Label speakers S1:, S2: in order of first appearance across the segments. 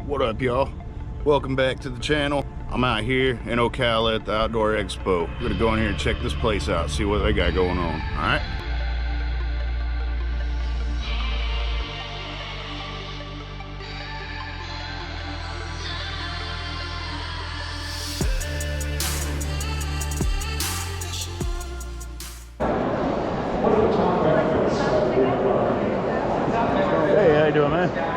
S1: What up, y'all? Welcome back to the channel. I'm out here in Ocala at the Outdoor Expo. We're gonna go in here and check this place out, see what they got going on. All right. Hey, how you doing, man?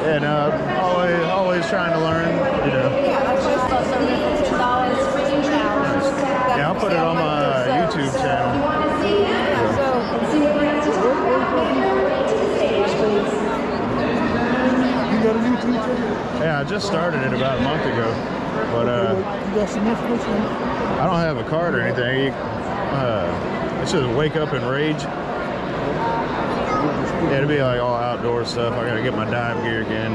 S1: Yeah, no, always trying to learn, you know.
S2: Yeah, that's why I still serving for $10 for each house.
S1: Yeah, I'll put it on my YouTube channel.
S2: Yeah, so
S3: You got a YouTube channel?
S1: Yeah, I just started it about a month ago, but
S3: You got some information?
S1: I don't have a card or anything. It says wake up and rage. Yeah, it'll be like all outdoor stuff. I gotta get my dive gear again.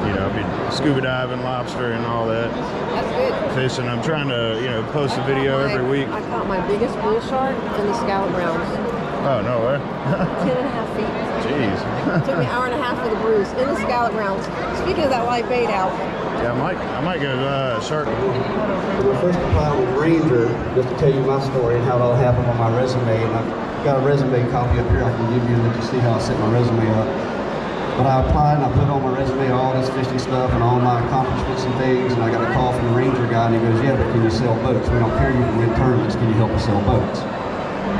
S1: You know, I'll be scuba diving, lobster, and all that.
S2: that's good.
S1: Fishing. I'm trying to, you know, post a video every week.
S2: I caught my biggest bull shark in the scallop grounds.
S1: Oh, no way.
S2: 10.5 feet.
S1: Jeez.
S2: It took me an hour and a half for the bruise in the scallop grounds. Speaking of that live bait out.
S1: Yeah, I might go shark.
S4: The first apply with Ranger, just to tell you my story and how it all happened on my resume. And I've got a resume copy up here I can give you and let you see how I set my resume up. But I applied and I put on my resume all this fishing stuff and all my accomplishments and things. And I got a call from the Ranger guy and he goes, yeah, but can you sell boats? We don't care you can win tournaments. Can you help us sell boats?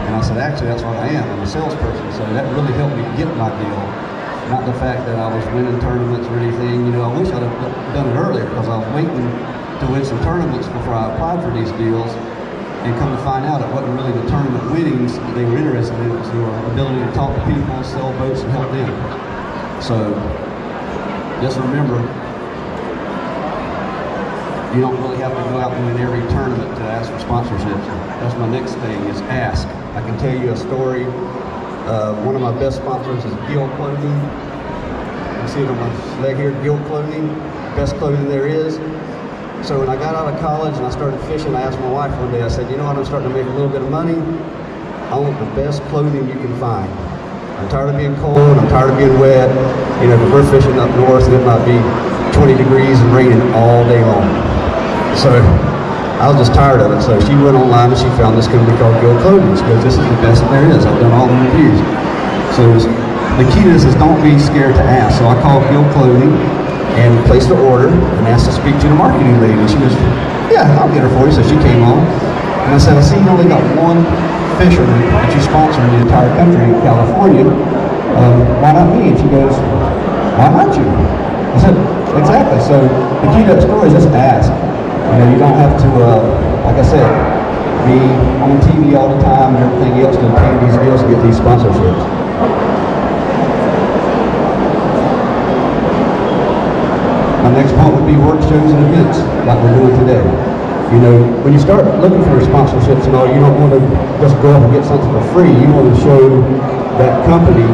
S4: And I said, actually, that's what I am. I'm a salesperson. So that really helped me get my deal. Not the fact that I was winning tournaments or anything. You know, I wish I'd have done it earlier because I was waiting to win some tournaments before I applied for these deals. And come to find out it wasn't really the tournament winnings that they were interested in. It was their ability to talk to people, sell boats, and help them. So just remember, you don't really have to go out and win every tournament to ask for sponsorships. That's my next thing is ask. I can tell you a story. One of my best sponsors is Gill Clothing. You see it on my leg here, Gill Clothing, best clothing there is. So when I got out of college and I started fishing, I asked my wife one day, I said, you know what, I'm starting to make a little bit of money. I want the best clothing you can find. I'm tired of being cold, I'm tired of being wet. You know, because we're fishing up north and it might be 20 degrees and raining all day long. So I was just tired of it. So she went online and she found this company called Gill Clothing. She goes, this is the best there is. I've done all the reviews. So the key to this is don't be scared to ask. So I called Gill Clothing and placed the order and asked to speak to the marketing lady. She goes, yeah, I'll get her for you. So she came on. And I said, I see you only got one fisherman that you sponsor in the entire country, California. Why not me? And she goes, why not you? I said, exactly. So the key to that story is just ask. You know, you don't have to, like I said, be on TV all the time and everything else to obtain these deals and get these sponsorships. My next point would be work shows and events, like we're doing today. You know, when you start looking for sponsorships and all, you don't want to just go up and get something for free. You want to show that company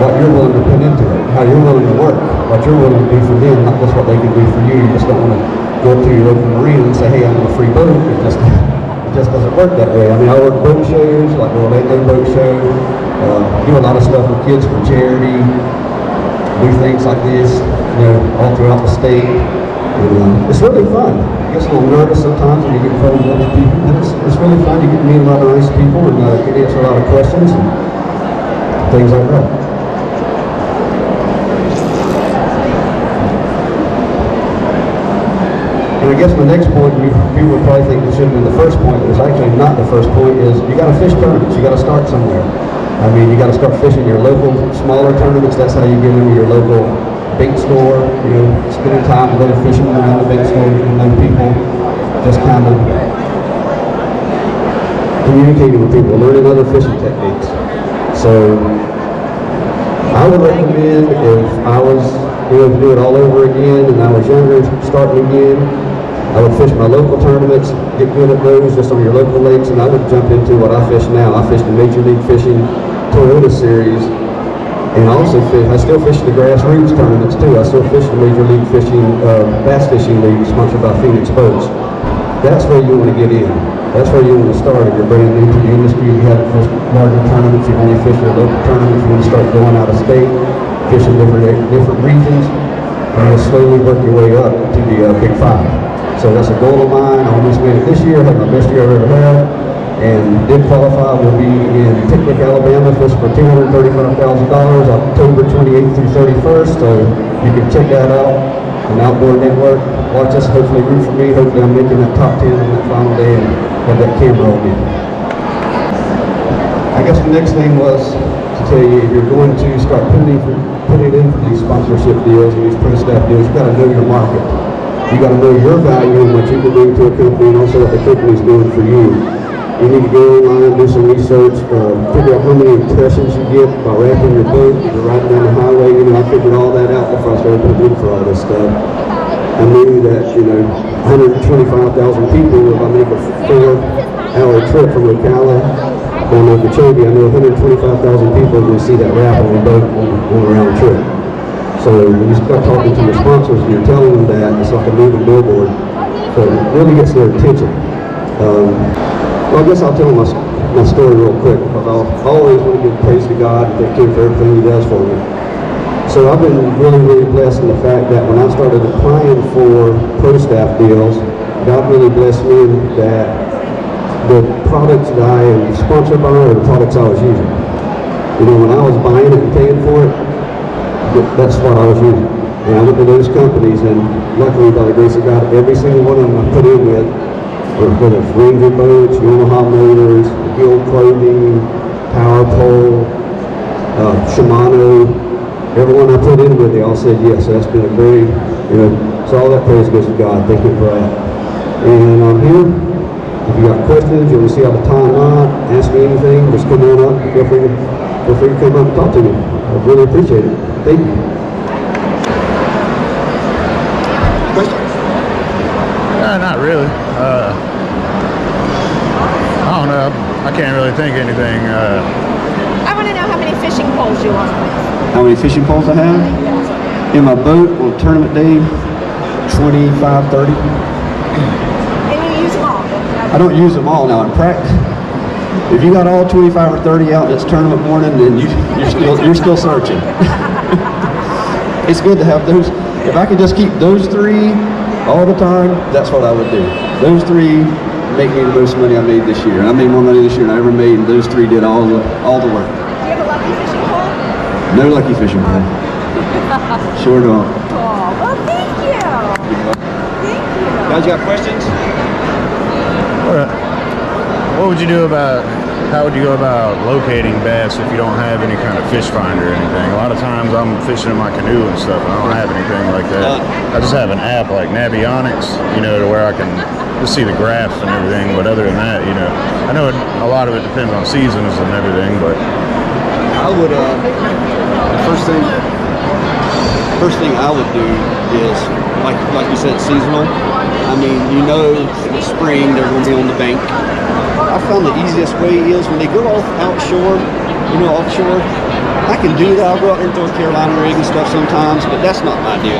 S4: what you're willing to put into it, how you're willing to work, what you're willing to do for them, not just what they can do for you. You just don't want to go up to your local marina and say, hey, I want a free boat. It just doesn't work that way. I mean, I work boat shows, like the Orlando Boat Show, do a lot of stuff with kids for charity, do things like this, you know, all throughout the state. And, it's really fun. It gets a little nervous sometimes when you get in front of a bunch of people, but it's really fun. You get to meet a lot of nice people and get to answer a lot of questions and things like that. And I guess my next point, people would probably think it should have been the first point, but it's actually not the first point, is you got to fish tournaments. You got to start somewhere. I mean, you got to start fishing your local smaller tournaments. That's how you get into your local bait store. You know, spending time to go fishing around the bait store, you know people, just kind of communicating with people, learning other fishing techniques. So I would recommend if I was to do it all over again and I was younger, starting again, I would fish my local tournaments, get good at those just on your local lakes, and I would jump into what I fish now. I fish the Major League Fishing Toyota Series, and I still fish the grassroots tournaments too. I still fish the Major League Fishing Bass Fishing League sponsored by Phoenix Boats. That's where you want to get in. That's where you want to start. If you're brand new to the industry, you haven't fished larger tournaments, you only fish your local tournaments, you want to start going out of state, fishing different regions, and you'll slowly work your way up to the Big Five. So that's a goal of mine. I almost made it this year, had my best year I've ever had, and did qualify. We'll be in Ticklick, Alabama, fishing for $235,000, October 28th through 31st, so you can check that out, an Outdoor Network. Watch us, hopefully root for me, hopefully I'm making that top 10 on that final day and have that camera on me. I guess the next thing was to tell you, if you're going to start putting putting in for these sponsorship deals and these pro staff deals, you got to know your market. You got to know your value and what you can bring to a company, and also what the company's doing for you. You need to go online, do some research, figure out how many impressions you get by wrapping your boat, if you're riding down the highway. You know, I figured all that out before I started putting in for all this stuff. I knew that, you know, 125,000 people, if I make a 4-hour trip from Ocala down to Okeechobee, I know 125,000 people are going to see that wrap on the boat on a round trip. So when you start talking to your sponsors and you're telling them that, it's like a moving billboard. So it really gets their attention. Well, I guess I'll tell my story real quick, because I always want to give praise to God and thank Him for everything He does for me. So I've been really blessed in the fact that when I started applying for pro staff deals, God really blessed me that the products that I am sponsored by are the products I was using. You know, when I was buying it and paying for it, that's what I was using. And I went to those companies, and luckily, by the grace of God, every single one of them I put in with, whether it's Ranger boats, Yamaha motors, Guild clothing, Power Pole, Shimano, everyone I put in with, they all said yes. So that's been a very, you know, so all that praise goes to God. Thank you for that. And I'm here. If you got questions, you want to see how to tie a knot, ask me anything, just come on up. Feel free to come up and talk to me. I really appreciate it. Thank you. Questions?
S1: Not really. I don't know. I can't really think of anything.
S2: I want to know how many fishing poles you own.
S4: How many fishing poles I have? In my boat on tournament day, 25, 30.
S2: And you use them all?
S4: I don't use them all now in practice. If you got all 25 or 30 out and it's tournament morning, then you're still searching. It's good to have those. If I could just keep those 3 all the time, that's what I would do. Those 3 make me the most money I made this year. And I made more money this year than I ever made, and those 3 did all the work.
S2: Do you have a lucky fishing pole?
S4: No lucky fishing pole. Sure don't.
S2: Oh, well, thank you. Thank you.
S4: Guys, got questions?
S1: What would you do about, how would you go about locating bass if you don't have any kind of fish finder or anything? A lot of times I'm fishing in my canoe and stuff, and I don't have anything like that. I just have an app like Navionics, you know, to where I can just see the graphs and everything, but other than that, you know, I know a lot of it depends on seasons and everything, but
S4: I would, first thing I would do is, like you said, seasonal. I mean, you know, in the spring they're going to be on the bank. I found the easiest way is when they go off outshore, you know, offshore. I can do that. I'll go out there and throw a Carolina rig and stuff sometimes, but that's not my deal.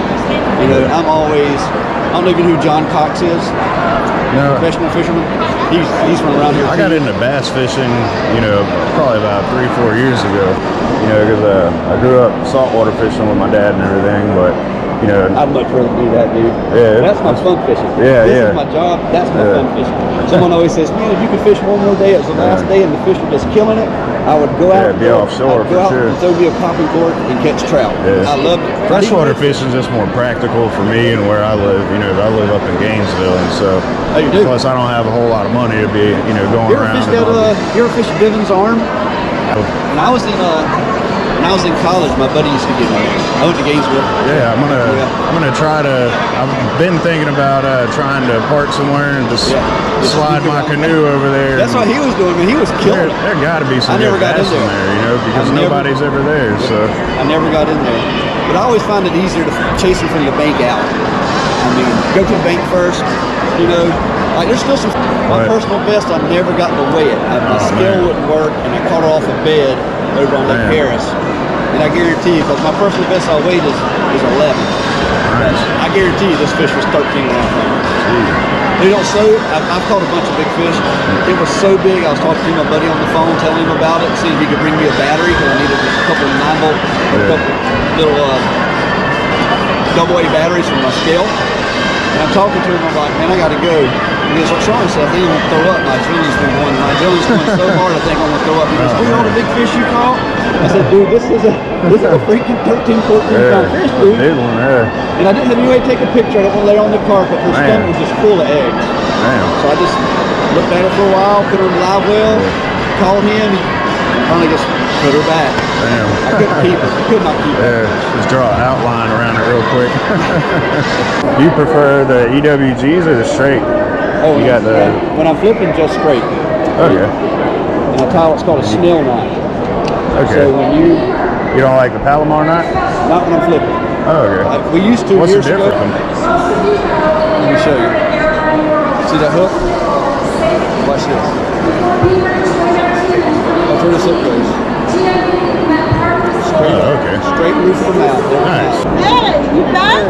S4: You know, I don't even know who John Cox is.
S1: no.
S4: Professional fisherman. He's from around here.
S1: I got into bass fishing, you know, probably about 3-4 years ago. You know, because I grew up saltwater fishing with my dad and everything, but you know,
S4: I'd much rather do that, dude.
S1: Yeah,
S4: that's my fun fishing.
S1: Yeah,
S4: this is my job. That's my fun fishing. Someone always says, "Man, if you could fish one more day, it's the last day, and the fish are just killing it." I would go out.
S1: Be offshore for sure.
S4: And throw me a popping cork and catch trout.
S1: Yeah.
S4: I love it.
S1: Freshwater fishing is just more practical for me and where I live. You know, I live up in Gainesville, and so
S4: you do?
S1: Plus I don't have a whole lot of money to be, you know, going around.
S4: You ever fish Bivens Arm? When I was in college, my buddy used to get me. I went to Gainesville.
S1: Yeah, I'm gonna try to. I've been thinking about trying to park somewhere and just slide my canoe over there.
S4: That's what he was doing, but he was killing it.
S1: There got to be some
S4: good
S1: bass in there, you know, because nobody's ever there. So
S4: I never got in there, but I always find it easier to chase him from the bank out. I mean, go to the bank first, you know. Like there's still some. My personal best, I never got to weigh it. My scale wouldn't work, and I caught her off a bed over on Lake Harris. And I guarantee you, because my personal best I weighed is 11. Nice. I guarantee you this fish was 13 and a half pounds. They don't so, I've caught a bunch of big fish. It was so big, I was talking to my buddy on the phone, telling him about it, seeing if he could bring me a battery, because I needed a couple of 9-volt, a couple little double-A batteries for my scale. And I'm talking to him, I'm like, man, I gotta go. He goes, what's wrong? I said, I think I'm gonna throw up. My adrenaline's been going. My adrenaline's going so hard, I think I'm gonna throw up. He goes, oh, all the big fish you caught? I said, dude, this is a freaking 13, 14-pound fish, dude.
S1: Big one, yeah.
S4: And I didn't have any way to take a picture. I didn't want to lay it on the carpet. Her stomach was just full of eggs.
S1: Damn.
S4: So I just looked at it for a while, put her in the live well, called him. I finally just put her back.
S1: Damn.
S4: I couldn't keep her. Could not keep her.
S1: Yeah, just draw an outline around it real quick. Do you prefer the EWGs or the straight?
S4: Oh,
S1: you got the.
S4: When I'm flipping, just straight.
S1: Okay.
S4: And I tie what's called a snail knot.
S1: Okay.
S4: So when
S1: you don't like the Palomar knot?
S4: not when I'm flipping.
S1: Oh, okay.
S4: We used to
S1: What's
S4: years
S1: the
S4: ago.
S1: difference?
S4: Let me show you. See that hook? Watch this. That's where this hook goes. Straight
S1: Oh,
S4: up.
S1: okay.
S4: Straight roof of the mouth.
S1: Nice.
S2: Hey, you back?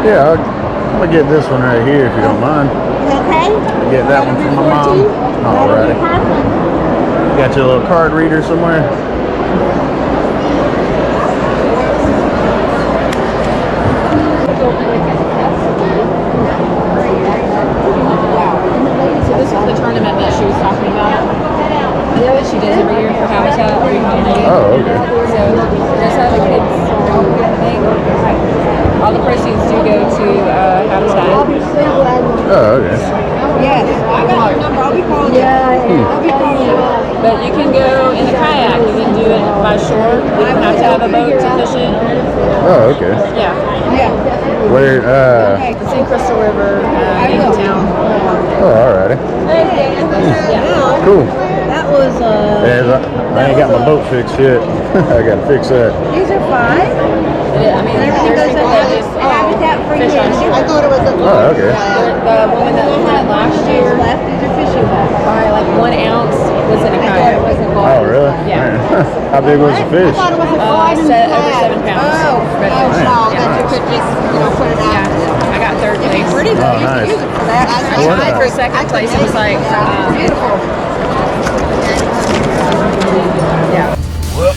S1: Yeah, I'm gonna get this one right here if you don't mind.
S2: Okay.
S1: Get that one from my mom. Alrighty. Got your little card reader somewhere?
S5: So this is the tournament that she was talking about. That she does every year for Habitat.
S1: Oh, okay.
S5: So that's how the kids thing. All the proceeds do go to Habitat.
S1: Oh, okay.
S2: Yes, I got your number. I'll be calling you. I'll be calling you.
S5: But you can go in the kayak. You can do it by shore. You don't have to have a boat to fish it.
S1: Oh, okay.
S5: Yeah.
S2: Yeah.
S1: Where,
S5: It's in Crystal River, Yankee town.
S1: oh, alrighty.
S5: Yeah.
S1: Cool.
S2: That was
S1: Yeah, I ain't got my boat fixed yet. I gotta fix that.
S2: These are 5.
S5: I mean, there's people that just
S2: Habitat for
S5: fish on
S2: Humanity.
S5: shore.
S2: I thought it was a
S1: Oh, okay.
S5: The woman that went last year,
S2: left. These are fishing boats.
S5: by like 1 ounce, was in a kayak.
S1: Oh, really?
S5: Yeah.
S1: Man. How big was the fish?
S2: I thought it was a
S5: Over 7 pounds.
S2: Oh,
S5: Red fish.
S2: wow.
S5: Yeah.
S2: That you could just, put it out.
S5: Yeah. I got third
S2: It'd be
S5: place.
S2: pretty though.
S1: Oh,
S2: You
S1: nice.
S2: could use it for that.
S5: I tried for second place. It was like,
S2: beautiful.
S5: yeah.
S1: Well,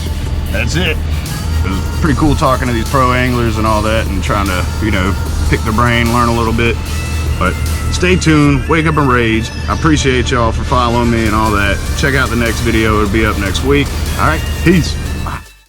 S1: that's it. It was pretty cool talking to these pro anglers and all that and trying to, you know, pick their brain, learn a little bit. But stay tuned, wake up and rage. I appreciate y'all for following me and all that. Check out the next video, it'll be up next week. All right, peace.